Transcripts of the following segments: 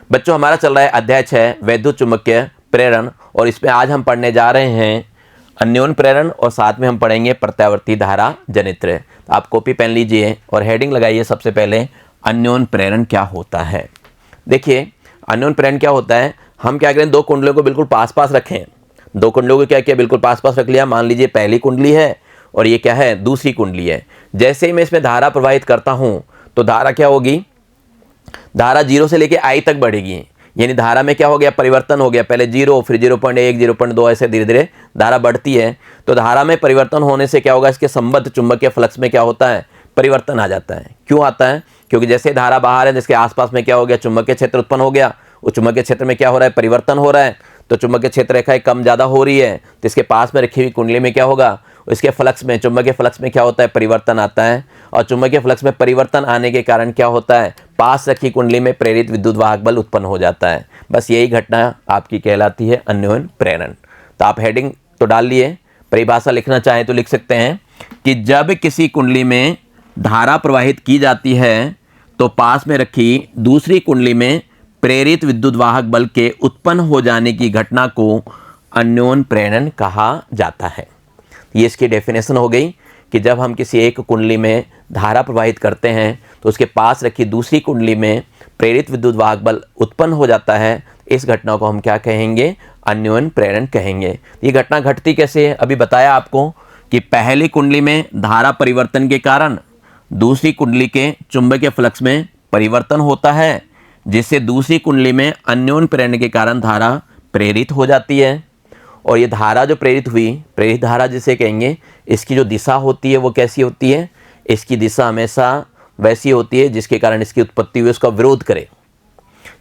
बच्चों हमारा चल रहा है अध्याय 6 वैद्युत चुंबकीय प्रेरण, और इसमें आज हम पढ़ने जा रहे हैं अन्योन प्रेरण और साथ में हम पढ़ेंगे प्रत्यावर्ती धारा जनित्र। तो आप कॉपी पेन लीजिए और हेडिंग लगाइए सबसे पहले अन्योन प्रेरण क्या होता है। देखिए अन्योन प्रेरण क्या होता है, हम क्या करें, दो कुंडलियों को बिल्कुल पास पास रखें। दो कुंडलियों को क्या किया, बिल्कुल पास पास रख लिया। मान लीजिए पहली कुंडली है और ये क्या है, दूसरी कुंडली है। जैसे ही मैं इसमें धारा प्रवाहित करता हूँ तो धारा क्या होगी, धारा 0 से लेके I तक बढ़ेगी। यानी धारा में क्या हो गया, परिवर्तन हो गया। पहले 0, फिर 0.1, 0.2 ऐसे धीरे धीरे धारा बढ़ती है। तो धारा में परिवर्तन होने से क्या होगा, इसके संबद्ध चुंबकीय फ्लक्स में क्या होता है, परिवर्तन आ जाता है। क्यों आता है, क्योंकि जैसे धारा बाहर है जिसके आसपास में क्या हो गया, चुंबकीय क्षेत्र उत्पन्न हो गया। उस चुंबकीय क्षेत्र में क्या हो रहा है, परिवर्तन हो रहा है। तो चुंबकीय क्षेत्र रेखाएं कम ज़्यादा हो रही है, तो इसके पास में रखी हुई कुंडली में क्या होगा, इसके फ्लक्स में, चुंबकीय फ्लक्स में क्या होता है, परिवर्तन आता है। और चुंबकीय फ्लक्स में परिवर्तन आने के कारण क्या होता है, पास रखी कुंडली में प्रेरित विद्युत वाहक बल उत्पन्न हो जाता है। बस यही घटना आपकी कहलाती है अन्योन प्रेरण। तो आप हेडिंग तो डाल लिए, परिभाषा लिखना चाहें तो लिख सकते हैं कि जब किसी कुंडली में धारा प्रवाहित की जाती है तो पास में रखी दूसरी कुंडली में प्रेरित विद्युत वाहक बल के उत्पन्न हो जाने की घटना को अन्योन प्रेरण कहा जाता है। ये इसकी डेफिनेशन हो गई कि जब हम किसी एक कुंडली में धारा प्रवाहित करते हैं तो उसके पास रखी दूसरी कुंडली में प्रेरित विद्युत वाहक बल उत्पन्न हो जाता है। इस घटना को हम क्या कहेंगे, अन्योन प्रेरण कहेंगे। ये घटना घटती कैसे है, अभी बताया आपको कि पहली कुंडली में धारा परिवर्तन के कारण दूसरी कुंडली के चुंबकीय फ्लक्स में परिवर्तन होता है, जिससे दूसरी कुंडली में अन्योन प्रेरण के कारण धारा प्रेरित हो जाती है। और ये धारा जो प्रेरित हुई, प्रेरित धारा जिसे कहेंगे, इसकी जो दिशा होती है वो कैसी होती है, इसकी दिशा हमेशा वैसी होती है जिसके कारण इसकी उत्पत्ति हुई उसका विरोध करे।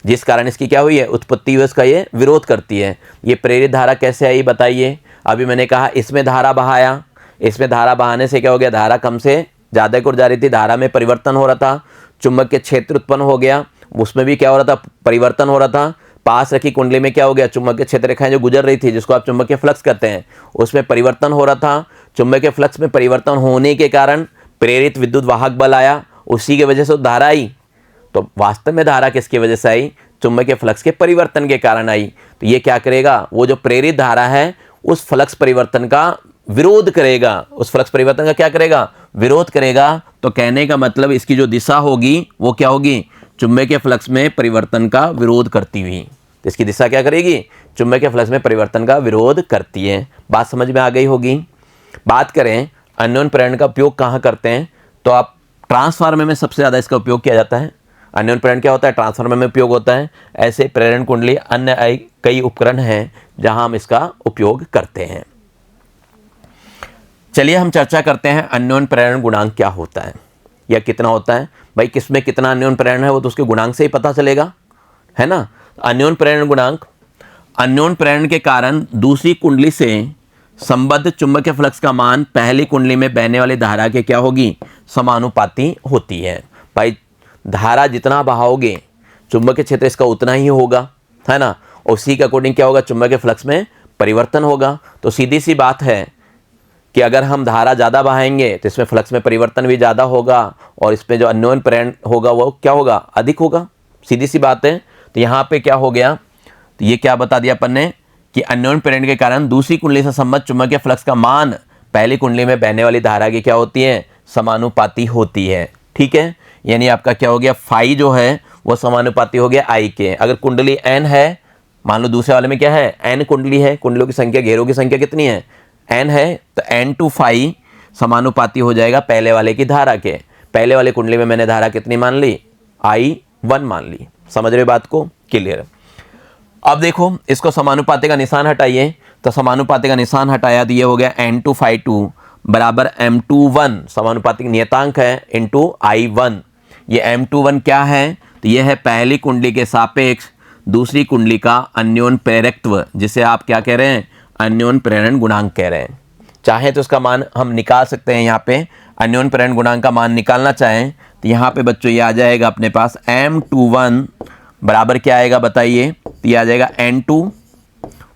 जिस कारण इसकी क्या हुई है, उत्पत्ति हुई उसका ये विरोध करती है। ये प्रेरित धारा कैसे आई बताइए। अभी मैंने कहा इसमें धारा बहाया, इसमें धारा बहाने से क्या हो गया, धारा कम से ज़्यादा की ओर जा रही थी, धारा में परिवर्तन हो रहा था, चुंबकीय क्षेत्र उत्पन्न हो गया, उसमें भी क्या हो रहा था, परिवर्तन हो रहा था। पास रखी कुंडली में क्या हो गया, चुंबकीय क्षेत्र रेखाएं जो गुजर रही थी जिसको आप चुंबकीय फ्लक्स कहते हैं, उसमें परिवर्तन हो रहा था। चुंबकीय फ्लक्स में परिवर्तन होने के कारण प्रेरित विद्युत वाहक बल आया, उसी की वजह से धारा आई। तो वास्तव में धारा किसकी वजह से आई, चुंबकीय फ्लक्स के परिवर्तन के कारण आई। तो ये क्या करेगा, वो जो प्रेरित धारा है उस फ्लक्स परिवर्तन का विरोध करेगा, उस फ्लक्स परिवर्तन का क्या करेगा, विरोध करेगा। तो कहने का मतलब इसकी जो दिशा होगी वो क्या होगी, चुंबकीय फ्लक्स में परिवर्तन का विरोध करती हुई। तो इसकी दिशा क्या करेगी, चुंबकीय फ्लक्स में परिवर्तन का विरोध करती है। बात समझ में आ गई होगी। बात करें अन्योन प्रेरण का उपयोग कहाँ करते हैं, तो आप ट्रांसफार्मर में सबसे ज़्यादा इसका उपयोग किया जाता है। अन्योन प्रेरण क्या होता है, ट्रांसफार्मर में उपयोग होता है। ऐसे प्रेरण कुंडली अन्य कई उपकरण हैं जहां हम इसका उपयोग करते हैं। चलिए हम चर्चा करते हैं अन्योन प्रेरण गुणांक क्या होता है या कितना होता है। भाई किसमें कितना अन्योन प्रेरण है वो तो उसके गुणांक से ही पता चलेगा, है ना। अन्योन प्रेरण गुणांक, अन्योन प्रेरण के कारण दूसरी कुंडली से संबद्ध चुंबकीय फ्लक्स का मान पहली कुंडली में बहने वाली धारा के क्या होगी, समानुपाती होती है। भाई धारा जितना बहाओगे चुंबकीय क्षेत्र इसका उतना ही होगा, है ना। उसी के अकॉर्डिंग क्या होगा, चुंबकीय फ्लक्स में परिवर्तन होगा। तो सीधी सी बात है कि अगर हम धारा ज़्यादा बहाएंगे तो इसमें फ्लक्स में परिवर्तन भी ज़्यादा होगा और इसमें जो अन्योन प्रेरण होगा वो क्या होगा, अधिक होगा। सीधी सी बात है। तो यहाँ पे क्या हो गया, तो ये क्या बता दिया अपन ने कि अन्योन प्रेरण के कारण दूसरी कुंडली से संबद्ध चुंबकीय फ्लक्स का मान पहली कुंडली में बहने वाली धारा की क्या होती है, समानुपाती होती है। ठीक है, यानी आपका क्या हो गया, फाई जो है वो समानुपाती हो गया आई के। अगर कुंडली एन है, मान लो दूसरे वाले में क्या है, एन कुंडली है, कुंडलियों की संख्या, घेरों की संख्या कितनी है, एन है, तो एन टू फाई समानुपाती हो जाएगा पहले वाले की धारा के। पहले वाले कुंडली में मैंने धारा कितनी मान ली, I1 मान ली। समझ रहे बात को, क्लियर। अब देखो इसको समानुपाती का निशान हटाइए, तो समानुपाती का निशान हटाया तो ये हो गया N2 φ2 बराबर M21, समानुपाती नियतांक है, इंटू I1। ये M21 क्या है, तो ये है पहली कुंडली के सापेक्ष दूसरी कुंडली का अन्योन प्रेरकत्व, जिसे आप क्या कह रहे हैं, अन्योन प्रेरण गुणांक कह रहे हैं। चाहे तो इसका मान हम निकाल सकते हैं। यहाँ पे अन्योन प्रेरण गुणांक का मान निकालना चाहें तो यहाँ पे बच्चों ये आ जाएगा अपने पास M21 बराबर क्या आएगा बताइए, तो ये आ जाएगा N2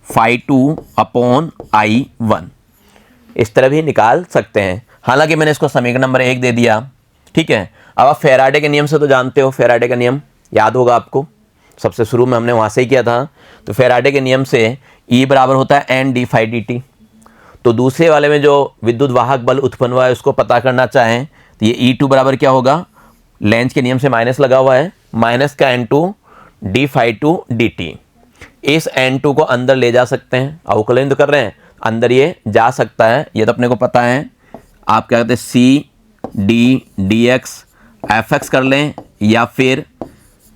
φ2 अपॉन I1। इस तरह भी निकाल सकते हैं। हालांकि मैंने इसको समीकरण नंबर 1 दे दिया, ठीक है। अब आप फैराडे के नियम से तो जानते हो, फैराडे का नियम याद होगा आपको। सबसे शुरू में हमने वहाँ से ही किया था। तो फैराडे के नियम से E बराबर होता है n d phi d t. तो दूसरे वाले में जो विद्युत वाहक बल उत्पन्न हुआ है उसको पता करना चाहें तो ये E2 बराबर क्या होगा, लेंज के नियम से माइनस लगा हुआ है, माइनस का N2 d phi two d t. इस N2 को अंदर ले जा सकते हैं, अवकलन तो कर रहे हैं, अंदर ये जा सकता है, ये तो अपने को पता है। आप क्या कहते हैं c d d x f x कर लें या फिर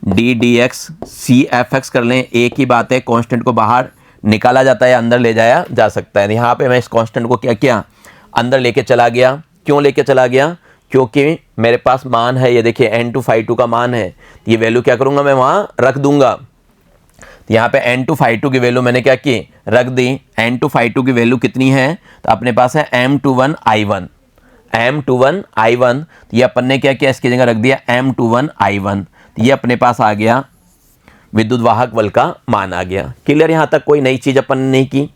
d d x c f x कर लें, एक ही बात है। कांस्टेंट को बाहर निकाला जाता है, अंदर ले जाया जा सकता है। यहाँ पे मैं इस कांस्टेंट को क्या किया, अंदर लेके चला गया। क्यों लेके चला गया, क्योंकि मेरे पास मान है, ये देखिए N2 φ2 का मान है, ये वैल्यू क्या करूँगा मैं वहाँ रख दूंगा। तो यहाँ पे N2 φ2 की वैल्यू मैंने क्या की, रख दी। N2 φ2 की वैल्यू कितनी है, तो अपने पास है M21 I1, M21 I1। तो ये अपन ने क्या किया, इसकी जगह रख दिया M21 I1। तो ये अपने पास आ गया विद्युत वाहक बल का मान आ गया। क्लियर, यहाँ तक कोई नई चीज़ अपन ने नहीं की,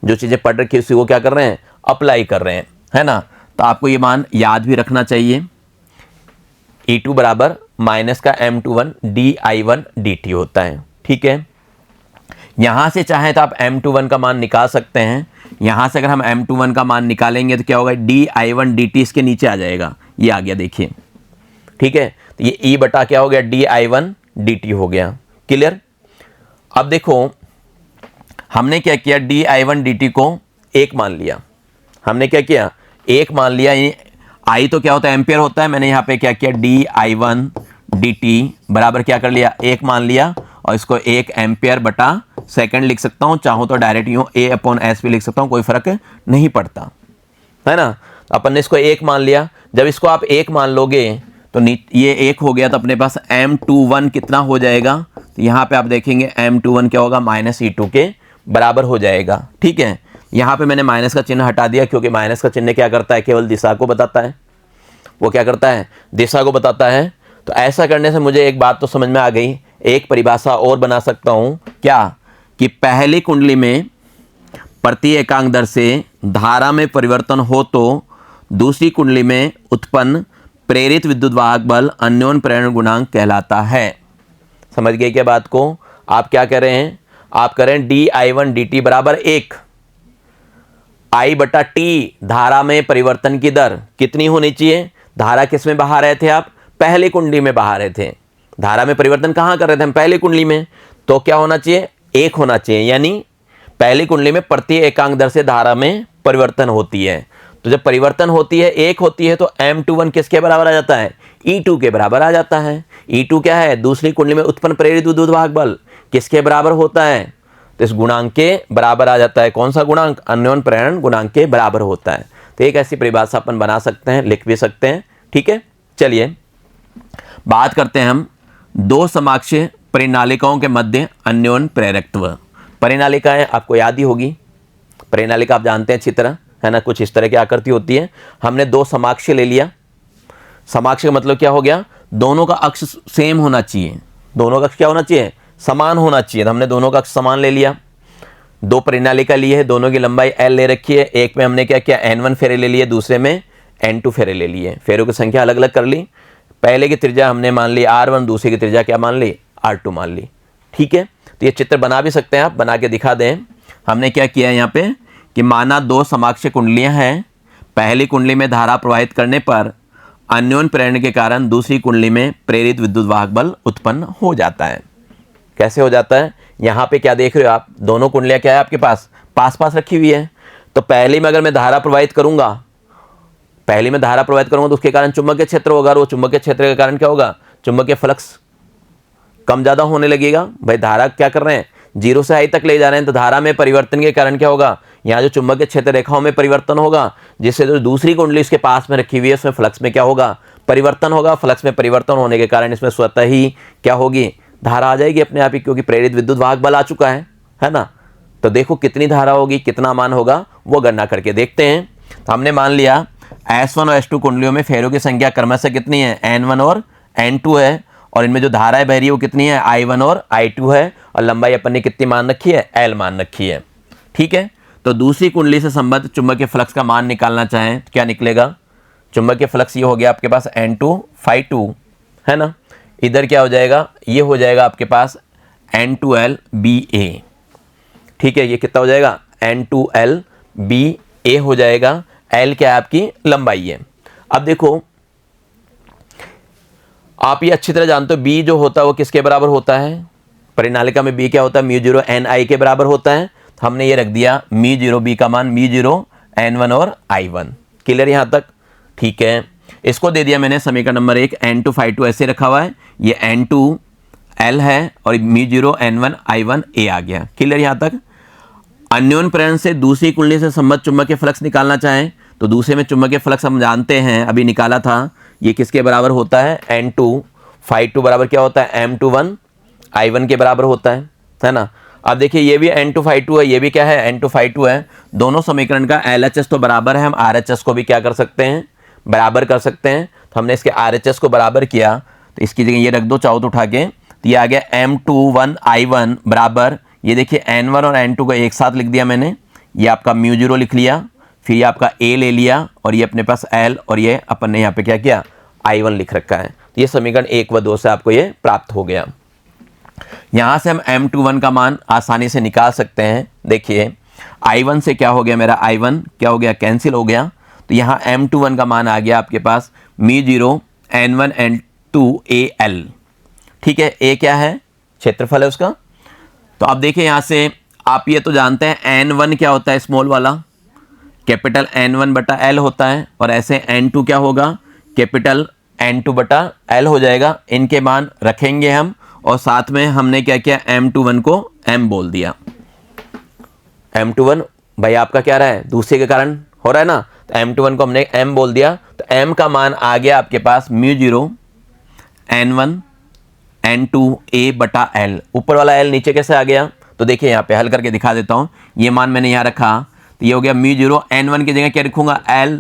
जो चीज़ें पढ़ रखी उसी को क्या कर रहे हैं, अप्लाई कर रहे हैं, है ना। तो आपको ये मान याद भी रखना चाहिए। E2 बराबर माइनस का M21 DI1 DT होता है, ठीक है। यहाँ से चाहें तो आप M21 का मान निकाल सकते हैं। यहाँ से अगर हम M21 का मान निकालेंगे तो क्या होगा, DI1 DT इसके नीचे आ जाएगा, ये आ गया देखिए, ठीक है। तो ये E बटा क्या हो गया, DI1 DT हो गया। क्लियर। अब देखो हमने क्या किया, DI1 DT को एक मान लिया, हमने क्या किया, एक मान लिया। I तो क्या होता है, एम्पियर होता है। मैंने यहाँ पे क्या किया, DI1 DT बराबर क्या कर लिया, एक मान लिया, और इसको 1 एम्पियर बटा सेकंड लिख सकता हूँ, चाहूँ तो डायरेक्ट यूँ A/S भी लिख सकता हूँ, कोई फर्क नहीं पड़ता, है ना। अपन ने इसको एक मान लिया। जब इसको आप एक मान लोगे तो ये एक हो गया, तो अपने पास M21 कितना हो जाएगा, तो यहाँ पे आप देखेंगे M21 क्या होगा, -E2 के बराबर हो जाएगा, ठीक है। यहाँ पे मैंने माइनस का चिन्ह हटा दिया, क्योंकि माइनस का चिन्ह क्या करता है, केवल दिशा को बताता है। वो क्या करता है, दिशा को बताता है। तो ऐसा करने से मुझे एक बात तो समझ में आ गई, एक परिभाषा और बना सकता हूँ, क्या कि पहली कुंडली में प्रति एकांक दर से धारा में परिवर्तन हो तो दूसरी कुंडली में उत्पन्न प्रेरित विद्युत वाहक बल अन्योन्य प्रेरण गुणांक कहलाता है। समझ गए क्या बात को। आप क्या कह रहे हैं, आप कह रहे हैं DI1 DT बराबर 1 I बटा T, धारा में परिवर्तन की दर कितनी होनी चाहिए। धारा किस में बहा रहे थे आप, पहली कुंडली में बहा रहे थे। धारा में परिवर्तन कहाँ कर रहे थे हम, पहली कुंडली में। तो क्या होना चाहिए, 1 होना चाहिए, यानी पहली कुंडली में प्रति एकांक दर से धारा में परिवर्तन होती है। तो जब परिवर्तन होती है, 1 होती है, तो M21 किसके बराबर आ जाता है, E2 के बराबर आ जाता है। E2 क्या है, दूसरी कुंडली में उत्पन्न प्रेरित विद्युत वाहक बल किसके बराबर होता है, तो इस गुणांक के बराबर आ जाता है। कौन सा गुणांक, अन्योन्य प्रेरण गुणांक के बराबर होता है। तो एक ऐसी परिभाषा अपन बना सकते हैं, लिख भी सकते हैं, ठीक है। चलिए बात करते हैं हम दो समाक्षीय परिनालिकाओं के मध्य अन्योन्य प्रेरकत्व। परिनालिकाएं आपको याद ही होगी, परिनालिका आप जानते हैं अच्छी तरह, है ना, कुछ इस तरह की आकृति होती है। हमने दो समाक्षीय ले लिया। समाक्षीय का मतलब क्या हो गया, दोनों का अक्ष सेम होना चाहिए, दोनों का अक्ष क्या होना चाहिए, समान होना चाहिए। तो हमने दोनों का अक्ष समान ले लिया। दो परिनालिका लिए है, दोनों की लंबाई L ले रखी है। एक में हमने क्या किया, N1 फेरे ले लिए, दूसरे में N2 फेरे ले लिए। फेरों की संख्या अलग अलग कर ली। पहले की त्रिज्या हमने मान ली R1, दूसरे की त्रिज्या क्या मान ली, R2 मान ली, ठीक है। तो ये चित्र बना भी सकते हैं आप, बना के दिखा दें। हमने क्या किया यहाँ पे कि माना दो समाक्षीय कुंडलियाँ हैं, पहली कुंडली में धारा प्रवाहित करने पर अन्योन्य प्रेरण के कारण दूसरी कुंडली में प्रेरित विद्युत वाहक बल उत्पन्न हो जाता है। कैसे हो जाता है, यहाँ पे क्या देख रहे हो आप, दोनों कुंडलियाँ क्या है आपके पास, पास पास रखी हुई है। तो पहली में अगर मैं धारा प्रवाहित करूंगा, पहली में धारा प्रवाहित करूंगा तो उसके कारण चुंबकीय क्षेत्र होगा, और वो चुंबकीय क्षेत्र के कारण क्या होगा, चुंबकीय फ्लक्स कम ज़्यादा होने लगेगा। भाई धारा क्या कर रहे हैं, 0 से I तक ले जा रहे हैं, तो धारा में परिवर्तन के कारण क्या होगा, यहाँ जो चुंबकीय क्षेत्र रेखाओं में परिवर्तन होगा, जिससे जो दूसरी कुंडली इसके पास में रखी हुई है उसमें फ्लक्स में क्या होगा, परिवर्तन होगा। फ्लक्स में परिवर्तन होने के कारण इसमें स्वतः ही क्या होगी, धारा आ जाएगी अपने आप ही, क्योंकि प्रेरित विद्युत वाहक बल आ चुका है ना। तो देखो कितनी धारा होगी, कितना मान होगा, वो गणना करके देखते हैं। तो हमने मान लिया S1 और S2 कुंडलियों में फेरों की संख्या क्रमशः कितनी है, N1 और N2 है, और इनमें जो धाराएं बह रही है वो कितनी है, I1 और I2 है, और लंबाई अपन ने कितनी मान रखी है, L मान रखी है, ठीक है। तो दूसरी कुंडली से संबद्ध चुंबकीय फ्लक्स का मान निकालना चाहें तो क्या निकलेगा, चुंबकीय फ्लक्स ये हो गया आपके पास N2 φ2, है ना। इधर क्या हो जाएगा, ये हो जाएगा आपके पास N2LBA। ठीक है, ये कितना हो जाएगा, N2LBA हो जाएगा। L क्या है, आपकी लंबाई है। अब देखो, आप ये अच्छी तरह जानते हो B जो होता है वो किसके बराबर होता है, परिनालिका में B क्या होता है, μ0 Ni के बराबर होता है। तो हमने ये रख दिया μ0 B का मान μ0 N1 और I1। क्लियर यहाँ तक? ठीक है, इसको दे दिया मैंने समीकरण नंबर 1, N2 ∅2 ऐसे रखा हुआ है, ये N2 L है और μ0 N1 I1 A आ गया। क्लियर यहाँ तक? अन्योन्य प्रेरण से दूसरी कुंडली से संबद्ध चुंबकीय फ्लक्स निकालना चाहें तो दूसरे में चुंबकीय फ्लक्स हम जानते हैं, अभी निकाला था, ये किसके बराबर होता है, N2 ∅2 बराबर क्या होता है, M21 I1 के बराबर होता है ना। अब देखिए, ये भी N2 ∅2 है, ये भी क्या है, N2 ∅2 है। दोनों समीकरण का LHS तो बराबर है, हम RHS को भी क्या कर सकते हैं, बराबर कर सकते हैं। तो हमने इसके RHS को बराबर किया, तो इसकी जगह ये रख दो चाहो तो उठा के, तो ये आ गया M21 I1 बराबर, ये देखिए N1 और N2 को एक साथ लिख दिया मैंने, ये आपका μ0 लिख लिया, फिर ये आपका A ले लिया और ये अपने पास L, और ये अपन ने यहाँ पे क्या किया, I1 लिख रखा है। तो ये समीकरण 1 व 2 से आपको ये प्राप्त हो गया। यहाँ से हम M21 का मान आसानी से निकाल सकते हैं। देखिए, I1 से क्या हो गया, मेरा I1 क्या हो गया, कैंसिल हो गया। तो यहाँ M21 का मान आ गया आपके पास μ0 N1 N2 AL। ठीक है, A क्या है, क्षेत्रफल है उसका। तो अब देखिए, यहाँ से आप ये तो जानते हैं N1 क्या होता है, स्मॉल वाला, कैपिटल N1 बटा L होता है, और ऐसे N2 क्या होगा, कैपिटल N2 बटा L हो जाएगा। इनके मान रखेंगे हम, और साथ में हमने क्या किया, M21 को M बोल दिया। M21 भाई आपका क्या रहा है, दूसरे के कारण हो रहा है ना, तो M21 को हमने M बोल दिया। तो M का मान आ गया आपके पास μ0 N1 N2 A बटा L। ऊपर वाला L नीचे कैसे आ गया, तो देखिए यहाँ पे हल करके दिखा देता हूँ। ये मान मैंने यहाँ रखा, तो ये हो गया μ0 N1 की जगह क्या लिखूंगा, L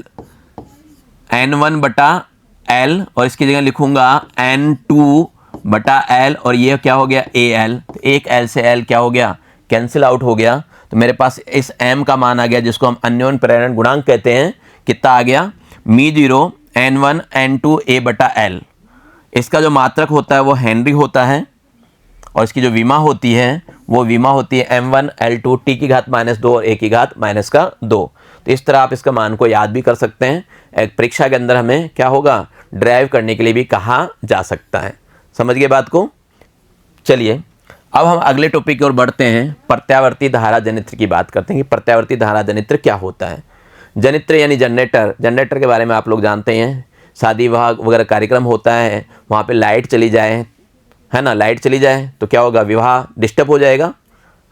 N1 बटा L, और इसकी जगह लिखूंगा N2 बटा L, और ये क्या हो गया, AL। तो एक L से L क्या हो गया, कैंसिल आउट हो गया। तो मेरे पास इस M का मान आ गया, जिसको हम अन्योन्य प्रेरण गुणांक कहते हैं, कितना आ गया, μ0 N1 N2 A बटा L। इसका जो मात्रक होता है वो हेनरी होता है, और इसकी जो विमा होती है वो विमा होती है M1 L2 T की घात -2 और A की घात -2। तो इस तरह आप इसका मान को याद भी कर सकते हैं। एक परीक्षा के अंदर हमें क्या होगा, ड्राइव करने के लिए भी कहा जा सकता है। समझ गए बात को? चलिए, अब हम अगले टॉपिक की ओर बढ़ते हैं, प्रत्यावर्ती धारा जनित्र की बात करते हैं कि प्रत्यावर्ती धारा जनित्र क्या होता है। जनित्र यानी जनरेटर। जनरेटर के बारे में आप लोग जानते हैं, शादी विवाह वगैरह कार्यक्रम होता है, वहाँ पे लाइट चली जाए, है ना, लाइट चली जाए तो क्या होगा, विवाह डिस्टर्ब हो जाएगा,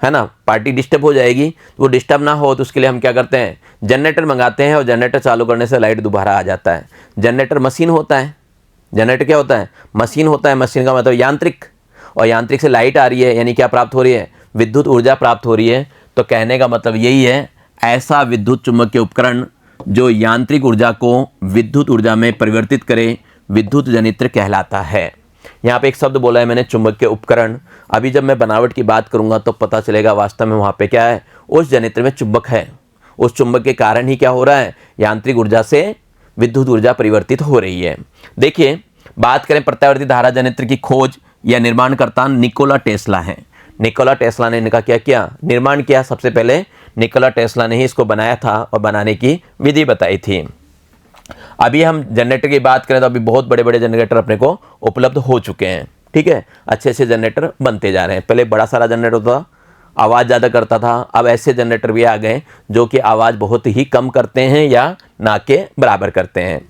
है ना, पार्टी डिस्टर्ब हो जाएगी। तो वो डिस्टर्ब ना हो तो उसके लिए हम क्या करते हैं, जनरेटर मंगाते हैं, और जनरेटर चालू करने से लाइट दोबारा आ जाता है। जनरेटर मशीन होता है। जनरेटर क्या होता है, मशीन होता है। मशीन का मतलब यांत्रिक, और यांत्रिक से लाइट आ रही है, यानी क्या प्राप्त हो रही है, विद्युत ऊर्जा प्राप्त हो रही है। तो कहने का मतलब यही है, ऐसा विद्युत चुम्बकीय उपकरण जो यांत्रिक ऊर्जा को विद्युत ऊर्जा में परिवर्तित करे, विद्युत जनित्र कहलाता है। यहाँ पे एक शब्द बोला है मैंने, चुंबकीय उपकरण। अभी जब मैं बनावट की बात करूंगा तो पता चलेगा वास्तव में वहाँ पे क्या है, उस जनित्र में चुंबक है, उस चुंबक के कारण ही क्या हो रहा है, यांत्रिक ऊर्जा से विद्युत ऊर्जा परिवर्तित हो रही है। देखिए, बात करें प्रत्यावर्ती धारा जनित्र की खोज या निर्माणकर्ता निकोला टेस्ला है। निकोला टेस्ला ने इनका क्या किया, निर्माण किया। सबसे पहले निकोला टेस्ला ने ही इसको बनाया था और बनाने की विधि बताई थी। अभी हम जनरेटर की बात करें तो अभी बहुत बड़े बड़े जनरेटर अपने को उपलब्ध हो चुके हैं। ठीक है, अच्छे अच्छे जनरेटर बनते जा रहे हैं। पहले बड़ा सारा जनरेटर था, आवाज़ ज़्यादा करता था, अब ऐसे जनरेटर भी आ गए जो कि आवाज़ बहुत ही कम करते हैं या ना के बराबर करते हैं।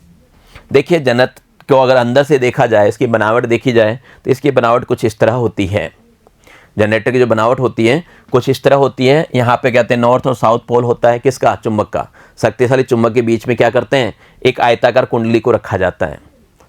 देखिए, जनरेटर को अगर अंदर से देखा जाए, इसकी बनावट देखी जाए तो इसकी बनावट कुछ इस तरह होती है। जनरेटर की जो बनावट होती है कुछ इस तरह होती है। यहाँ पे कहते हैं नॉर्थ और साउथ पोल होता है, किसका, चुंबक का। शक्तिशाली चुंबक के बीच में क्या करते हैं, एक आयताकार कुंडली को रखा जाता है।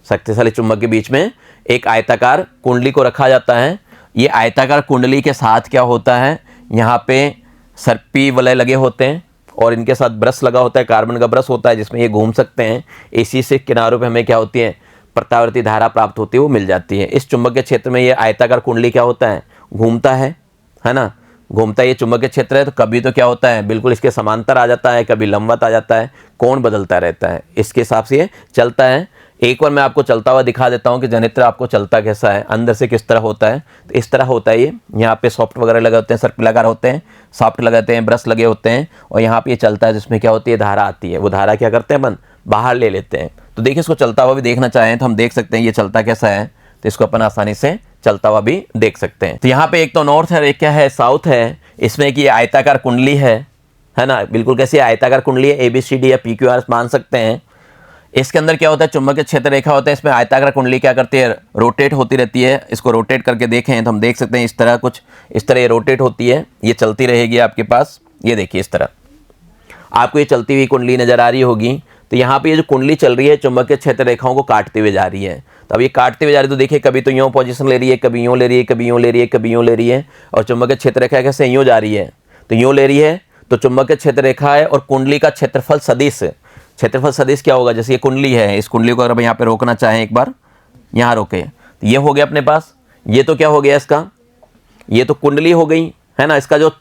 शक्तिशाली चुंबक के बीच में एक आयताकार कुंडली को रखा जाता है। ये आयताकार कुंडली के साथ क्या होता है, यहाँ पे सर्पी वलय लगे होते हैं और इनके साथ ब्रश लगा होता है, कार्बन का ब्रश होता है जिसमें ये घूम सकते हैं। इसी से किनारों पे हमें क्या होती है, प्रत्यावर्ती धारा प्राप्त होती है, वो मिल जाती है। इस चुंबक के क्षेत्र में ये आयताकार कुंडली क्या होता है, घूमता है ना, घूमता है। ये चुंबक के क्षेत्र है तो कभी तो क्या होता है, बिल्कुल इसके समांतर आ जाता है, कभी लंबवत आ जाता है, कोण बदलता रहता है, इसके हिसाब से ये चलता है। एक बार मैं आपको चलता हुआ दिखा देता हूँ कि जनित्र आपको चलता कैसा है, अंदर से किस तरह होता है। तो इस तरह होता है ये, यहाँ पे सॉफ्ट वगैरह लगे होते हैं, सर्पिलाकार होते हैं, सॉफ्ट लगाते हैं, ब्रश लगे होते हैं, और यहाँ पे ये चलता है जिसमें क्या होती है, धारा आती है। वो धारा क्या करते हैं अपन बाहर ले लेते हैं। तो देखिए इसको चलता हुआ भी देखना चाहें तो हम देख सकते हैं ये चलता कैसा है, तो इसको अपन आसानी से चलता हुआ भी देख सकते हैं। तो यहाँ पे एक तो नॉर्थ है और एक क्या है, साउथ है। इसमें कि आयताकार कुंडली है ना, बिल्कुल कैसी आयताकार कुंडली है, ABCD या PQR मान सकते हैं। इसके अंदर क्या होता है, चुंबकीय क्षेत्र रेखा होता है, इसमें आयताकार कुंडली क्या करती है, रोटेट होती रहती है। इसको रोटेट करके देखें तो हम देख सकते हैं इस तरह कुछ, इस तरह ये रोटेट होती है, ये चलती रहेगी आपके पास। ये देखिए इस तरह आपको ये चलती हुई कुंडली नजर आ रही होगी। तो यहाँ पे ये जो कुंडली चल रही है चुंबकीय क्षेत्र रेखाओं को काटते हुए जा रही है। तो अब ये काटते हुए जा रही है तो देखिए कभी तो यूँ पोजीशन ले रही है, कभी यूँ ले रही है, कभी यूँ ले रही है, कभी यूँ ले रही है, और चुंबकीय क्षेत्र रेखा कैसे यूँ जा रही है, तो यूँ ले रही है। तो चुंबकीय क्षेत्र रेखा है और कुंडली का क्षेत्रफल सदिश, क्षेत्रफल सदिश क्या होगा, जैसे ये कुंडली है, इस कुंडली को अगर हम यहाँ पे रोकना चाहें एक बार, यहाँ रोके तो ये हो गया अपने पास। ये तो क्या हो गया इसका, ये तो कुंडली हो गई है ना। इसका जो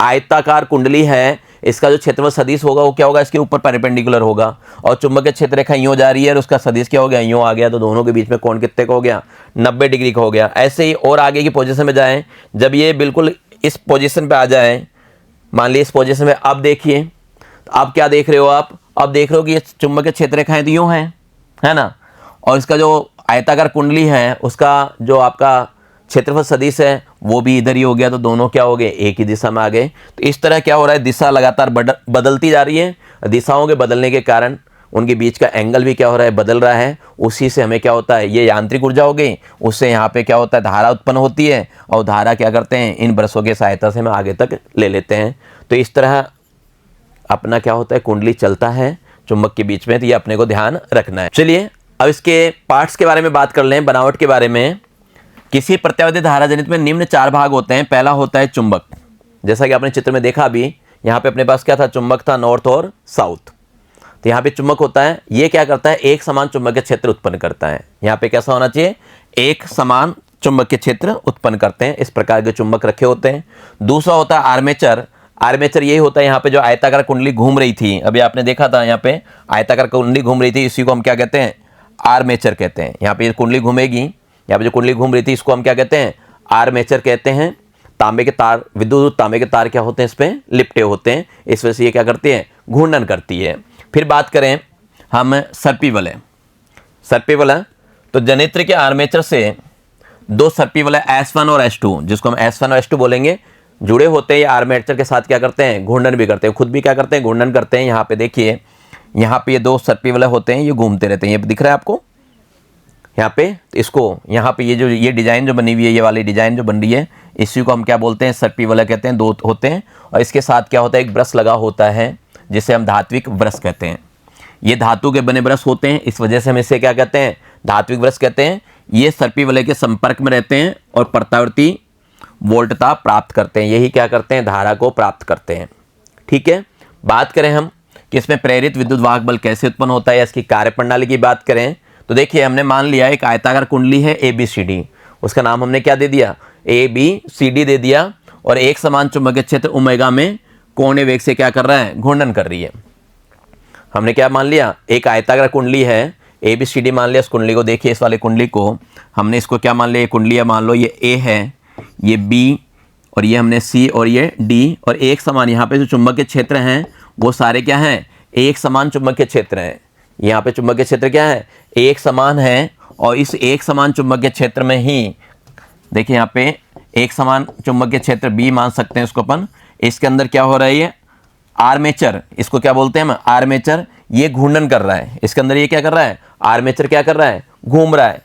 आयताकार कुंडली है इसका जो क्षेत्रफल सदिश होगा वो क्या होगा, इसके ऊपर परपेंडिकुलर होगा। और चुंबकीय क्षेत्र रेखा यूँ जा रही है और उसका सदिश क्या हो गया, यूँ आ गया। तो दोनों के बीच में कोण कितने का हो गया, 90 डिग्री का हो गया। ऐसे ही और आगे की पोजीशन में जाएं, जब ये बिल्कुल इस पोजीशन पे आ जाए, मान लीजिए इस पोजीशन में, अब देखिए अब क्या देख रहे हो आप, अब देख रहे हो कि ये चुंबकीय क्षेत्र रेखाएं तो यूँ है ना, और इसका जो आयताकार कुंडली है उसका जो आपका क्षेत्रफल सदिश है वो भी इधर ही हो गया। तो दोनों क्या हो गए, एक ही दिशा में आ गए। तो इस तरह क्या हो रहा है, दिशा लगातार बदलती जा रही है। दिशाओं के बदलने के कारण उनके बीच का एंगल भी क्या हो रहा है, बदल रहा है। उसी से हमें क्या होता है, ये यांत्रिक ऊर्जा हो गई, उससे यहाँ पे क्या होता है, धारा उत्पन्न होती है, और धारा क्या करते हैं, इन ब्रशों की सहायता से हम आगे तक ले लेते हैं। तो इस तरह अपना क्या होता है, कुंडली चलता है चुंबक के बीच में। तो ये अपने को ध्यान रखना है। चलिए अब इसके पार्ट्स के बारे में बात कर लें, बनावट के बारे में। किसी प्रत्यावर्ती धारा जनित्र में निम्न 4 भाग होते हैं। पहला होता है चुंबक, जैसा कि आपने चित्र में देखा अभी, यहाँ पे अपने पास क्या था, चुंबक था, नॉर्थ और साउथ। तो यहाँ पे चुंबक होता है, ये क्या करता है, एक समान चुंबकीय क्षेत्र उत्पन्न करता है। यहाँ पे कैसा होना चाहिए, एक समान चुंबकीय क्षेत्र उत्पन्न करते हैं। इस प्रकार के चुंबक रखे होते हैं। दूसरा होता है आर्मेचर। आर्मेचर यही होता है, यहाँ पे जो आयताकार कुंडली घूम रही थी, अभी आपने देखा था यहाँ पे आयताकार कुंडली घूम रही थी, इसी को हम क्या कहते हैं, आर्मेचर कहते हैं। यहाँ पे ये कुंडली घूमेगी, यहाँ पे जो कुंडली घूम रही थी इसको हम क्या कहते हैं, आर्मेचर कहते हैं। तांबे के तार, विद्युत तांबे के तार क्या होते हैं, इस पे लिपटे होते हैं। इस वजह से ये क्या करती है, घूर्णन करती है। फिर बात करें हम सर्पी वलय। सर्पी वलय तो जनित्र के आर्मेचर से 2 सर्पी वलय S1 और S2, जिसको हम S1 और S2 बोलेंगे, जुड़े होते हैं। ये आर्मेचर के साथ क्या करते हैं, घूर्णन भी करते हैं, खुद भी क्या करते हैं, घूर्णन करते हैं। यहाँ पे देखिए, यहाँ पे ये 2 सर्पी वलय होते हैं, ये घूमते रहते हैं। ये दिख रहा है आपको यहाँ पे, इसको यहाँ पे ये डिजाइन जो बनी हुई है, ये वाली डिजाइन जो बन रही है, इसी को हम क्या बोलते हैं, सर्पी वलय कहते हैं। 2 होते हैं और इसके साथ क्या होता है, एक ब्रश लगा होता है जिसे हम धात्विक ब्रश कहते हैं। ये धातु के बने ब्रश होते हैं, इस वजह से हम इसे क्या कहते हैं, धात्विक ब्रश कहते हैं। ये सर्पी वलय के संपर्क में रहते हैं और प्रत्यावर्ती वोल्टता प्राप्त करते हैं। यही क्या करते हैं, धारा को प्राप्त करते हैं। ठीक है, बात करें हम कि इसमें प्रेरित विद्युत वाहक बल कैसे उत्पन्न होता है या इसकी कार्यप्रणाली की बात करें तो देखिए, हमने मान लिया एक आयताकार कुंडली है ABCD, उसका नाम हमने क्या दे दिया, ABCD दे दिया, और एक समान चुंबकीय क्षेत्र ओमेगा में कोणीय वेग से क्या कर रहा है, घूर्णन कर रही है। हमने क्या मान लिया, एक आयताकार कुंडली है ABCD मान लिया। इस कुंडली को देखिए, इस वाले कुंडली को हमने इसको क्या मान लिया, ये कुंडली मान लो, ये A है, ये B, और ये हमने C और ये D, और एक समान यहाँ पे जो चुंबकीय क्षेत्र हैं वो सारे क्या हैं, एक समान चुंबकीय क्षेत्र हैं। यहाँ पे चुंबकीय क्षेत्र क्या है, एक समान है। और इस एक समान चुंबकीय क्षेत्र में ही देखिए, यहाँ पे एक समान चुंबकीय क्षेत्र B मान सकते हैं इसको अपन। इसके अंदर क्या हो रहा है, ये आर्मेचर, इसको क्या बोलते हैं हम, आर्मेचर। ये घूर्णन कर रहा है, इसके अंदर ये क्या कर रहा है, आर्मेचर क्या कर रहा है, घूम रहा है।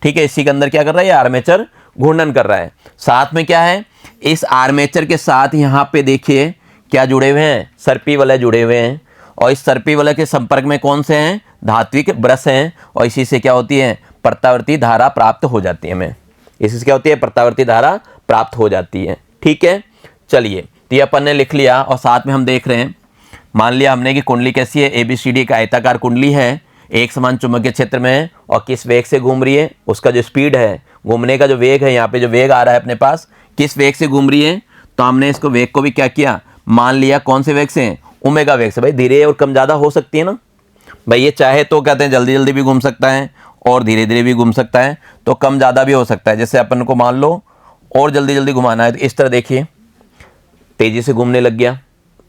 ठीक है, इसी के अंदर क्या कर रहा है, ये आर्मेचर घूर्णन कर रहा है। साथ में क्या है, इस आर्मेचर के साथ यहाँ पे देखिए क्या जुड़े हुए हैं, सर्पी वलय जुड़े हुए हैं। और इस सर्पी वलय के संपर्क में कौन से हैं, धात्विक ब्रश हैं। और इसी से क्या होती है, प्रत्यावर्ती धारा प्राप्त हो जाती है हमें। इसी से क्या होती है, प्रत्यावर्ती धारा प्राप्त हो जाती है। ठीक है, चलिए, तो ये अपन ने लिख लिया। और साथ में हम देख रहे हैं, मान लिया हमने कि कुंडली कैसी है, ABCD का आयताकार कुंडली है, एक समान चुंबकीय क्षेत्र में है, और किस वेग से घूम रही है, उसका जो स्पीड है, घूमने का जो वेग है, यहाँ पे जो वेग आ रहा है अपने पास, किस वेग से घूम रही है। तो हमने इसको वेग को भी क्या किया, मान लिया कौन से वेग से, ओमेगा वेग से। भाई धीरे और कम ज़्यादा हो सकती है ना, भाई ये चाहे तो कहते हैं जल्दी जल्दी भी घूम सकता है और धीरे धीरे भी घूम सकता है, तो कम ज़्यादा भी हो सकता है। जैसे अपन को मान लो और जल्दी जल्दी घुमाना है तो इस तरह देखिए तेज़ी से घूमने लग गया,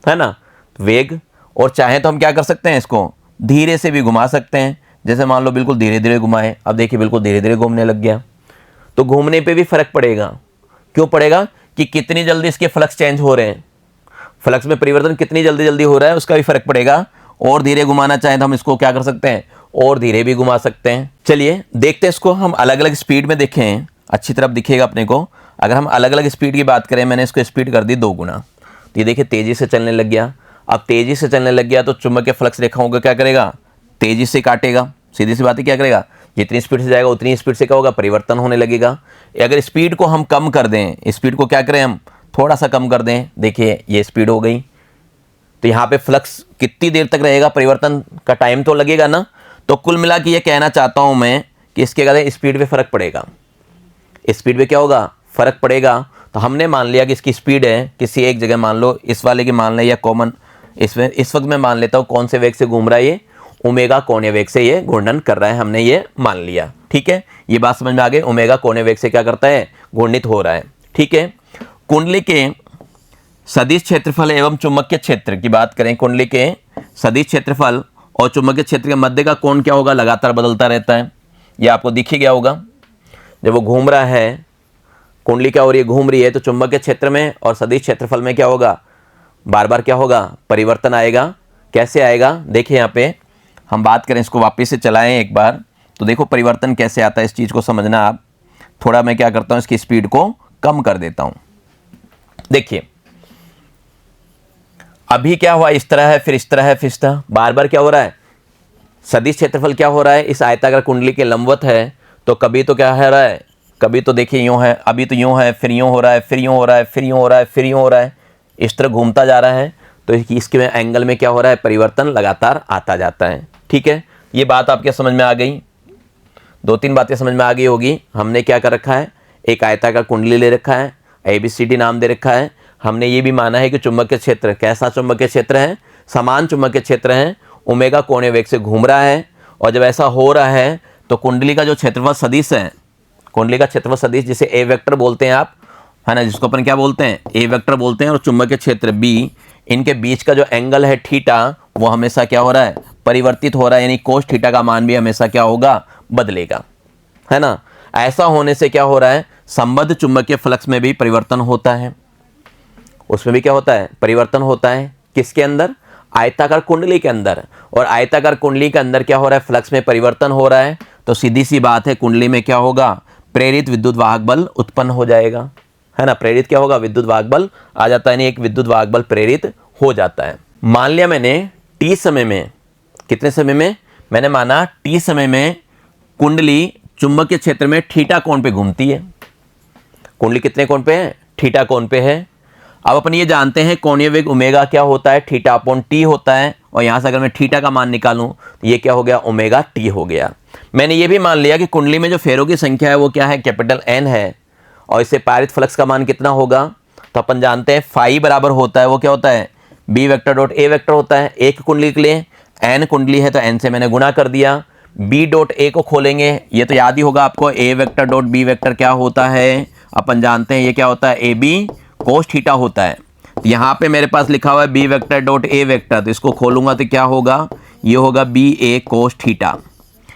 है ना, वेग। और चाहे तो हम क्या कर सकते हैं, इसको धीरे से भी घुमा सकते हैं। जैसे मान लो बिल्कुल धीरे धीरे घुमाए, अब देखिए बिल्कुल धीरे धीरे घूमने लग गया। तो घूमने पे भी फर्क पड़ेगा। क्यों पड़ेगा कि कितनी जल्दी इसके फ्लक्स चेंज हो रहे हैं, फ्लक्स में परिवर्तन कितनी जल्दी जल्दी हो रहा है उसका भी फर्क पड़ेगा। और धीरे घुमाना चाहें तो हम इसको क्या कर सकते हैं, और धीरे भी घुमा सकते हैं। चलिए देखते हैं इसको हम अलग अलग स्पीड में देखें, अच्छी तरफ दिखेगा अपने को। अगर हम अलग अलग स्पीड की बात करें, मैंने इसको स्पीड कर दी 2 गुना, तो ये देखिए तेज़ी से चलने लग गया। अब तेज़ी से चलने लग गया तो चुंबकीय फ्लक्स रेखाओं को क्या करेगा, तेज़ी से काटेगा। सीधी सी बात है, क्या करेगा, जितनी स्पीड से जाएगा उतनी स्पीड से क्या होगा, परिवर्तन होने लगेगा। अगर स्पीड को हम कम कर दें, स्पीड को क्या करें हम थोड़ा सा कम कर दें, देखिए ये स्पीड हो गई, तो यहाँ पे फ्लक्स कितनी देर तक रहेगा, परिवर्तन का टाइम तो लगेगा ना। तो कुल मिला के ये कहना चाहता हूँ मैं कि इसके कहते हैं स्पीड पे फर्क पड़ेगा, स्पीड पे क्या होगा, फर्क पड़ेगा। तो हमने मान लिया कि इसकी स्पीड है किसी एक जगह, मान लो इस वाले की मान लें या कॉमन, इसमें इस वक्त मैं मान लेता हूँ कौन से वेग से घूम रहा है, ये ओमेगा कोणीय वेग से ये घूर्णन कर रहा है, हमने ये मान लिया। ठीक है, ये बात समझ में आ गई, ओमेगा कोणीय वेग से क्या करता है, घूर्णित हो रहा है। ठीक है, कुंडली के सदिश क्षेत्रफल एवं चुंबकीय क्षेत्र की बात करें, कुंडली के सदिश क्षेत्रफल और चुंबकीय क्षेत्र के मध्य का कोण क्या होगा, लगातार बदलता रहता है। ये आपको दिख ही गया होगा, जब वो घूम रहा है कुंडली क्या हो रही है, घूम रही है, तो चुंबकीय क्षेत्र में और सदिश क्षेत्रफल में क्या होगा, बार बार क्या होगा, परिवर्तन आएगा। कैसे आएगा, देखिए यहाँ पे हम बात करें, इसको वापस से चलाएं एक बार, तो देखो परिवर्तन कैसे आता है, इस चीज़ को समझना आप। थोड़ा मैं क्या करता हूँ, इसकी स्पीड को कम कर देता हूँ। देखिए अभी क्या हुआ, इस तरह है, फिर इस तरह है, फिर इस तरह, बार बार क्या हो रहा है, सदिश क्षेत्रफल क्या हो रहा है, इस आयताकार कुंडली के लंबवत है। तो कभी तो क्या है रहा है, कभी तो देखिए यूँ है, अभी तो यूँ है, फिर यूँ हो रहा है, फिर यूँ हो रहा है, फिर यूँ हो रहा है, फिर यूँ हो रहा है, इस तरह घूमता जा रहा है। तो इसके में एंगल में क्या हो रहा है, परिवर्तन लगातार आता जाता है। ठीक है, ये बात आपके समझ में आ गई, 2-3 बातें समझ में आ गई होगी। हमने क्या कर रखा है, एक आयताकार कुंडली ले रखा है, ABCD नाम दे रखा है। हमने ये भी माना है कि चुंबकीय क्षेत्र कैसा चुंबकीय क्षेत्र है, समान चुंबकीय क्षेत्र है, ओमेगा कोणीय वेग से घूम रहा है। और जब ऐसा हो रहा है तो कुंडली का जो क्षेत्रफल सदिश है, कुंडली का क्षेत्रफल सदिश जिसे ए वेक्टर बोलते हैं आप, है ना, जिसको अपन क्या बोलते हैं, ए वेक्टर बोलते हैं, और चुंबकीय क्षेत्र बी, इनके बीच का जो एंगल है थीटा, वो हमेशा क्या हो रहा है, परिवर्तित हो रहा है। यानी कोस थीटा का मान भी हमेशा क्या होगा, बदलेगा, है ना। ऐसा होने से क्या हो रहा है, संबद्ध चुंबकीय फ्लक्स में भी परिवर्तन होता है, उसमें भी क्या होता है, परिवर्तन होता है। किसके अंदर, आयताकार कुंडली के अंदर। और आयताकार कुंडली के अंदर क्या हो रहा है, फ्लक्स में परिवर्तन हो रहा है। तो सीधी सी बात है, कुंडली में क्या होगा, प्रेरित विद्युत वाहक बल उत्पन्न हो जाएगा, है ना। प्रेरित क्या होगा, विद्युत वाहक बल आ जाता है, यानी एक विद्युत वाहक बल प्रेरित हो जाता है। मान लिया मैंने टी समय में, कितने समय में, मैंने माना टी समय में कुंडली चुंबकीय क्षेत्र में थीटा कोण पे घूमती है। कुंडली कितने कोण पे है, थीटा कोण पे है। अब अपन ये जानते हैं कोणीय वेग ओमेगा क्या होता है, थीटा अपॉन टी होता है। और यहाँ से अगर मैं थीटा का मान निकालूं तो ये क्या हो गया, ओमेगा टी हो गया। मैंने ये भी मान लिया कि कुंडली में जो फेरों की संख्या है वो क्या है, कैपिटल एन है। और इससे पारित फ्लक्स का मान कितना होगा, तो अपन जानते हैं फाई बराबर होता है, वो क्या होता है, b vector dot a vector होता है। एक कुंडली के लिए एन कुंडली है तो एन से मैंने गुणा कर दिया। बी डॉट ए को खोलेंगे, ये तो याद ही होगा आपको, ए वेक्टर डॉट बी वेक्टर क्या होता है, अपन जानते हैं ये क्या होता है, ए बी कोस थीटा होता है। तो यहाँ पे मेरे पास लिखा हुआ है b vector dot a vector, तो इसको खोलूंगा तो क्या होगा, ये होगा बी ए कोस थीटा।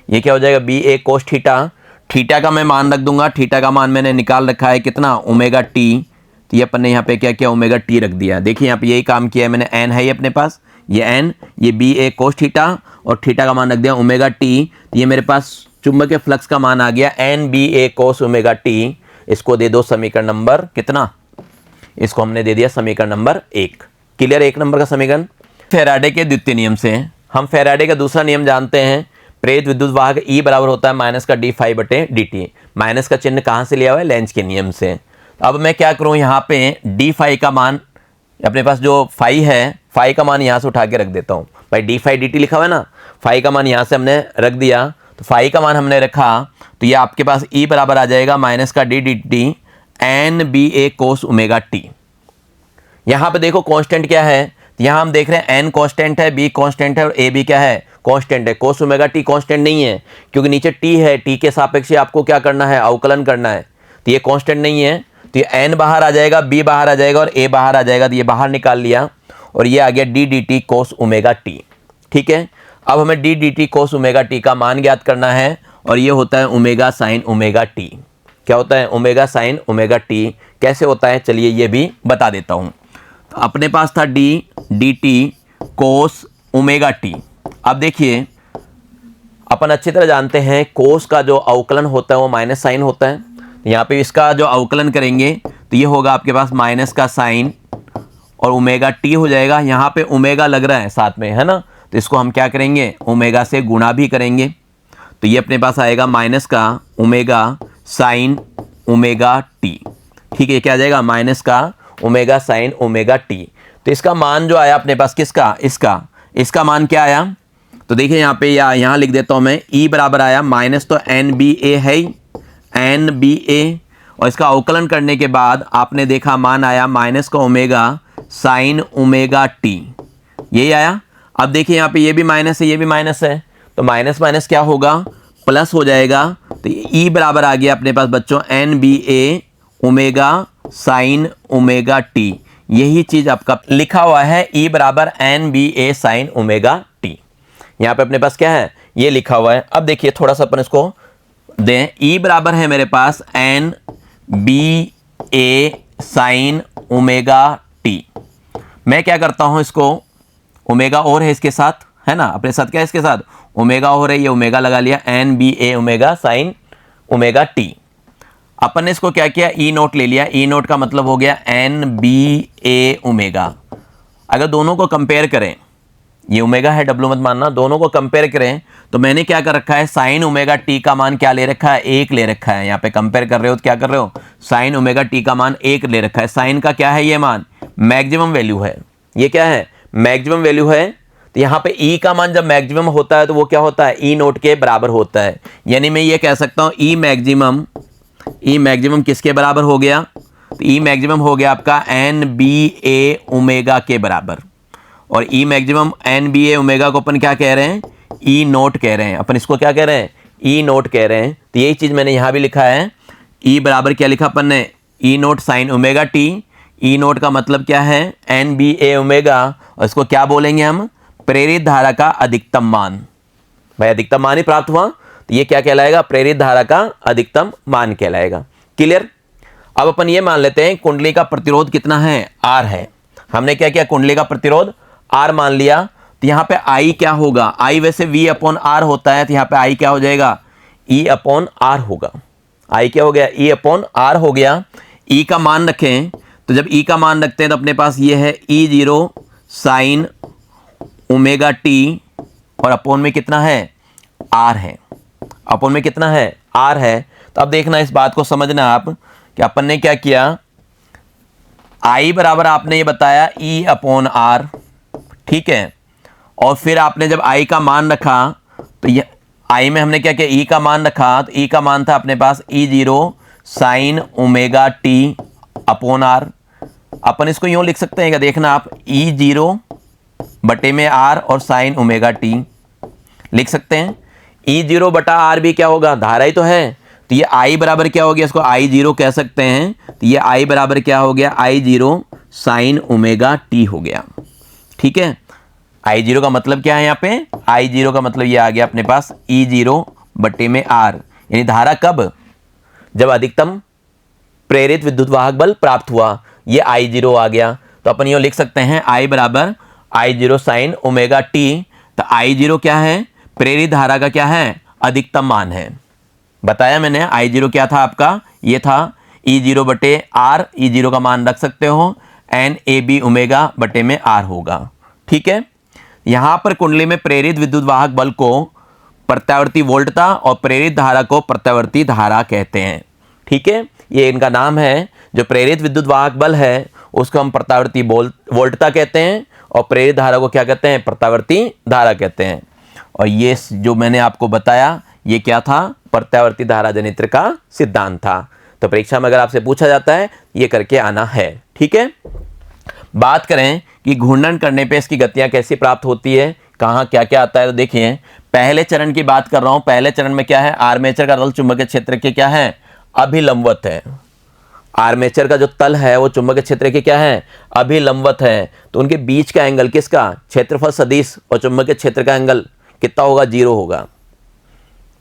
ये क्या हो जाएगा, B A cos theta. Theta का मैं मान रख दूंगा, थीटा का मान मैंने निकाल रखा है कितना, ओमेगा टी। तो ये अपन ने यहाँ पे क्या किया, ओमेगा टी रख दिया। देखिए यहाँ पे यही काम किया है मैंने, एन है ये अपने पास, ये एन, ये बी ए कोस थीटा, और थीटा का मान रख दिया ओमेगा टी। तो ये मेरे पास चुंबकीय फ्लक्स का मान आ गया N B A cos omega T. इसको दे दो समीकरण नंबर कितना, इसको हमने दे दिया समीकरण नंबर 1। क्लियर, 1 नंबर का समीकरण। फैराडे के द्वितीय नियम से हम फैराडे का दूसरा नियम जानते हैं, प्रेरित विद्युत वाहक ई बराबर होता है माइनस का डी फाई बटे डी टी। माइनस का चिन्ह कहाँ से लिया हुआ है, लेंज के नियम से। अब मैं क्या करूँ, यहाँ पे डी फाई का मान, अपने पास जो फाई है, फाई का मान यहाँ से उठा के रख देता हूँ। भाई डी फाई डी टी लिखा हुआ है ना, फाई का मान यहाँ से हमने रख दिया, तो फाई का मान हमने रखा, तो ये आपके पास ई बराबर आ जाएगा माइनस का D D T N B A cos omega T. यहाँ पे देखो कांस्टेंट क्या है, यहाँ हम देख रहे हैं एन कांस्टेंट है, बी कांस्टेंट है, और ए बी क्या है, कांस्टेंट है। cos ओमेगा टी कांस्टेंट नहीं है क्योंकि नीचे t है, t के सापेक्ष आपको क्या करना है, अवकलन करना है, तो ये कांस्टेंट नहीं है। तो ये n बाहर आ जाएगा, b बाहर आ जाएगा और a बाहर आ जाएगा, तो ये बाहर निकाल लिया और ये आ गया d dt cos omega T. ठीक है, अब हमें d dt cos omega T का मान ज्ञात करना है और ये होता है ओमेगा साइन ओमेगा टी। क्या होता है, ओमेगा साइन ओमेगा टी। कैसे होता है चलिए ये भी बता देता हूँ। तो अपने पास था d dt cos omega T. अब देखिए अपन अच्छी तरह जानते हैं कोस का जो अवकलन होता है वो माइनस साइन होता है। तो यहाँ पे इसका जो अवकलन करेंगे तो ये होगा आपके पास माइनस का साइन और ओमेगा टी हो जाएगा। यहाँ पे ओमेगा लग रहा है साथ में, है ना, तो इसको हम क्या करेंगे, ओमेगा से गुणा भी करेंगे। तो ये अपने पास आएगा माइनस का ओमेगा साइन ओमेगा टी। ठीक है, क्या आ जाएगा, माइनस का ओमेगा साइन ओमेगा टी। तो इसका मान जो आया अपने पास किसका, इसका मान क्या आया, तो देखिए यहाँ पे या यहाँ लिख देता हूँ मैं, ई बराबर आया माइनस तो एन बी ए है, एन बी ए, और इसका अवकलन करने के बाद आपने देखा मान आया माइनस का ओमेगा साइन ओमेगा टी, यही आया। अब देखिए यहाँ पे ये भी माइनस है, ये भी माइनस है, तो माइनस माइनस क्या होगा, प्लस हो जाएगा। तो ई बराबर आ गया अपने पास बच्चों एन बी ए ओमेगा साइन ओमेगा टी। यही चीज आपका लिखा हुआ है, ई बराबर एन बी ए साइन ओमेगा टी। यहाँ पे अपने पास क्या है, ये लिखा हुआ है। अब देखिए थोड़ा सा अपन इसको दें, ई बराबर है मेरे पास एन बी ए साइन ओमेगा टी। मैं क्या करता हूँ, इसको ओमेगा और है इसके साथ, है ना, अपने साथ क्या है इसके साथ ओमेगा और है, ये ओमेगा लगा लिया, एन बी ए ओमेगा साइन ओमेगा टी। अपन ने इसको क्या किया, ई नोट ले लिया, ई नोट का मतलब हो गया एन बी ए ओमेगा। अगर दोनों को कंपेयर करें, ये ओमेगा है, डब्लू मत मानना, दोनों को कंपेयर करें तो मैंने क्या कर रखा है, साइन ओमेगा टी का मान क्या ले रखा है, 1 ले रखा है। यहाँ पे कंपेयर कर रहे हो तो क्या कर रहे हो, साइन ओमेगा टी का मान 1 ले रखा है। साइन का क्या है, ये मान मैक्सिमम वैल्यू है, ये क्या है, मैक्सिमम वैल्यू है। तो यहाँ पे ई का मान जब मैक्सिमम होता है तो वो क्या होता है, ई नोट के बराबर होता है। यानी मैं ये कह सकता हूँ ई मैक्सिमम किसके बराबर हो गया, तो ई मैक्सिमम हो गया आपका एन बी ए ओमेगा के बराबर। और ई मैक्सिमम एन बी ए ओमेगा को अपन क्या कह रहे हैं, ई नोट कह रहे हैं। अपन इसको क्या कह रहे हैं, ई नोट कह रहे हैं। तो यही चीज़ मैंने यहाँ भी लिखा है, ई बराबर क्या लिखा अपन ने, ई नोट साइन ओमेगा टी। ई नोट का मतलब क्या है, एन बी ए ओमेगा, और इसको क्या बोलेंगे हम, प्रेरित धारा का अधिकतम मान। भाई अधिकतम मान ही प्राप्त हुआ तो ये क्या कहलाएगा, प्रेरित धारा का अधिकतम मान कहलाएगा। क्लियर। अब अपन ये मान लेते हैं कुंडली का प्रतिरोध कितना है, आर है। हमने क्या किया, कुंडली का प्रतिरोध आर मान लिया। तो यहाँ पे आई क्या होगा, आई वैसे वी अपॉन आर होता है, तो यहाँ पे आई क्या हो जाएगा, ई अपॉन आर होगा। आई क्या हो गया, ई अपॉन आर हो गया। ई का मान रखें, तो जब ई का मान रखते हैं तो अपने पास ये है ई जीरो साइन ओमेगा टी, और अपॉन में कितना है, आर है। अपॉन में कितना है, आर है। तो अब देखना, इस बात को समझना आप कि अपन ने क्या किया, आई बराबर आपने ये बताया ई अपॉन आर, ठीक है। और फिर आपने जब आई का मान रखा तो ये आई में हमने क्या किया, ई का मान रखा, तो ई का मान था अपने पास E zero sine omega T upon R. अपन इसको यूं लिख सकते हैं, क्या देखना आप, ई जीरो बटे में आर और साइन ओमेगा टी लिख सकते हैं। ई जीरो बटा आर भी क्या होगा, धारा ही तो है, तो ये आई बराबर क्या हो गया, इसको आई जीरो कह सकते हैं। तो ये आई बराबर क्या हो गया, आई जीरो साइन ओमेगा टी हो गया। ठीक है, आई जीरो का मतलब क्या है, यहाँ पे आई जीरो का मतलब ये आ गया अपने पास ई जीरो बटे में आर, यानी धारा कब, जब अधिकतम प्रेरित विद्युत वाहक बल प्राप्त हुआ, ये आई जीरो आ गया। तो अपन ये लिख सकते हैं आई बराबर आई जीरो साइन ओमेगा टी। तो आई जीरो क्या है, प्रेरित धारा का क्या है, अधिकतम मान है। बताया मैंने, आई जीरो क्या था आपका, ये था ई जीरो बटे आर। ई जीरो का मान रख सकते हो एन ए बी ओमेगा बटे में आर होगा। ठीक है, यहां पर कुंडली में प्रेरित विद्युत वाहक बल को प्रत्यावर्ती वोल्टता और प्रेरित धारा को प्रत्यावर्ती धारा कहते हैं। ठीक है, ये इनका नाम है। जो प्रेरित विद्युत वाहक बल है उसको हम प्रत्यावर्ती वोल्टता कहते हैं, और प्रेरित धारा को क्या कहते हैं, प्रत्यावर्ती धारा कहते हैं। और ये जो मैंने आपको बताया ये क्या था, प्रत्यावर्ती धारा जनित्र का सिद्धांत था। तो परीक्षा में अगर आपसे पूछा जाता है ये करके आना है। ठीक है, बात करें कि घूर्णन करने पे इसकी गतियां कैसी प्राप्त होती है, कहाँ क्या क्या आता है। तो देखिए पहले चरण की बात कर रहा हूँ। पहले चरण में क्या है, आर्मेचर का तल चुंबकीय क्षेत्र के क्या है, अभिलंबवत है। आर्मेचर का जो तल है वो चुंबकीय क्षेत्र के क्या है, अभिलंबवत है। तो उनके बीच का एंगल किसका, क्षेत्रफल सदिश और चुंबकीय क्षेत्र का एंगल कितना होगा, 0 होगा।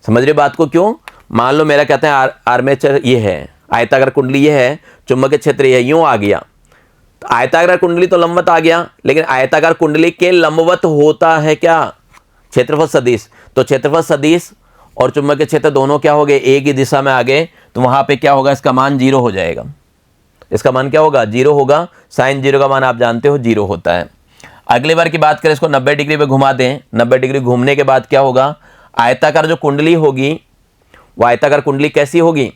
समझ रहे बात को? क्यों, मान लो मेरा कहते हैं आर्मेचर ये है, आयताकार कुंडली ये है, चुंबकीय क्षेत्र ये यूं आ गया, तो आयताकार कुंडली तो लंबवत आ गया, लेकिन आयताकार कुंडली के लंबवत होता है क्या, क्षेत्रफल सदिश। तो क्षेत्रफल सदिश और चुंबकीय क्षेत्र दोनों क्या हो गए, एक ही दिशा में आ गए, तो वहां पे क्या होगा, इसका मान 0 हो जाएगा। इसका मान क्या होगा, 0 होगा। साइन 0 का मान आप जानते हो 0 होता है। अगली बार की बात करें, इसको 90 डिग्री पे घुमा दें। 90 डिग्री घूमने के बाद क्या होगा, आयताकार जो कुंडली होगी वो आयताकार कुंडली कैसी होगी,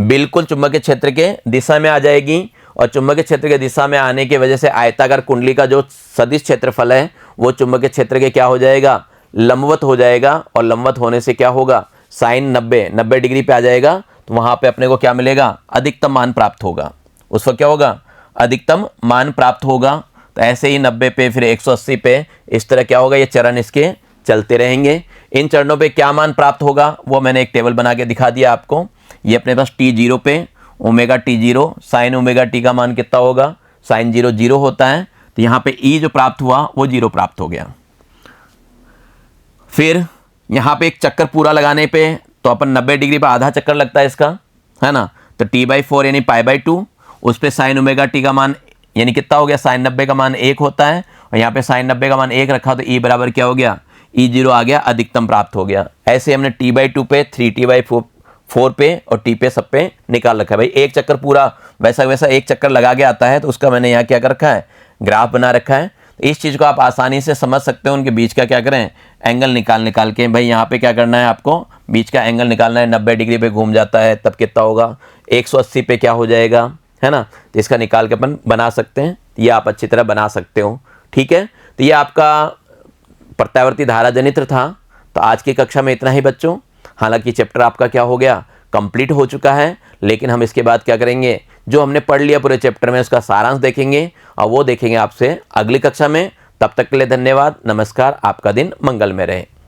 बिल्कुल चुंबकीय क्षेत्र के दिशा में आ जाएगी। और चुंबकीय क्षेत्र के दिशा में आने की वजह से आयताकार कुंडली का जो सदिश क्षेत्रफल है वो चुंबकीय क्षेत्र के क्या हो जाएगा, लंबवत हो जाएगा। और लंबवत होने से क्या होगा, साइन 90 डिग्री पे आ जाएगा। तो वहां पे अपने को क्या मिलेगा, अधिकतम मान प्राप्त होगा। उस वक्त क्या होगा, अधिकतम मान प्राप्त होगा। तो ऐसे ही 90 पे, फिर 180 पे, इस तरह क्या होगा, ये चरण इसके चलते रहेंगे। इन चरणों पे क्या मान प्राप्त होगा वो मैंने एक टेबल बना के दिखा दिया आपको। ये अपने पास T0 पे omega T0 sign omega T का मान कितना होगा, साइन 0 0 होता है। तो यहाँ पे E जो प्राप्त हुआ वो 0 प्राप्त हो गया। फिर यहाँ पे एक चक्कर पूरा लगाने पे तो अपन 90 डिग्री पे आधा चक्कर लगता है इसका, है ना। तो T/4 यानी π/2, उस पर साइन ओमेगा टी का मान यानी कितना हो गया, साइन 90 का मान 1 होता है। और यहाँ पे साइन 90 का मान 1 रखा तो E बराबर क्या हो गया, E0 आ गया, अधिकतम प्राप्त हो गया। ऐसे हमने T/2 पे, 3T/4 पे और T पे सब पे निकाल रखा है। भाई एक चक्कर पूरा वैसा वैसा एक चक्कर लगा के आता है, तो उसका मैंने यहाँ क्या कर रखा है, ग्राफ बना रखा है। इस चीज़ को आप आसानी से समझ सकते हो। उनके बीच का क्या करें, एंगल निकाल के, भाई यहाँ पे क्या करना है आपको, बीच का एंगल निकालना है। 90 डिग्री पे घूम जाता है तब कितना होगा, 180 पे क्या हो जाएगा, है ना। तो इसका निकाल के अपन बना सकते हैं। ये आप अच्छी तरह बना सकते हो, ठीक है। तो ये आपका प्रत्यावर्ती धारा जनित्र था। तो आज की कक्षा में इतना ही बच्चों। हालांकि चैप्टर आपका क्या हो गया, कंप्लीट हो चुका है, लेकिन हम इसके बाद क्या करेंगे, जो हमने पढ़ लिया पूरे चैप्टर में उसका सारांश देखेंगे और वो देखेंगे आपसे अगली कक्षा में। तब तक के लिए धन्यवाद, नमस्कार, आपका दिन मंगल में रहे।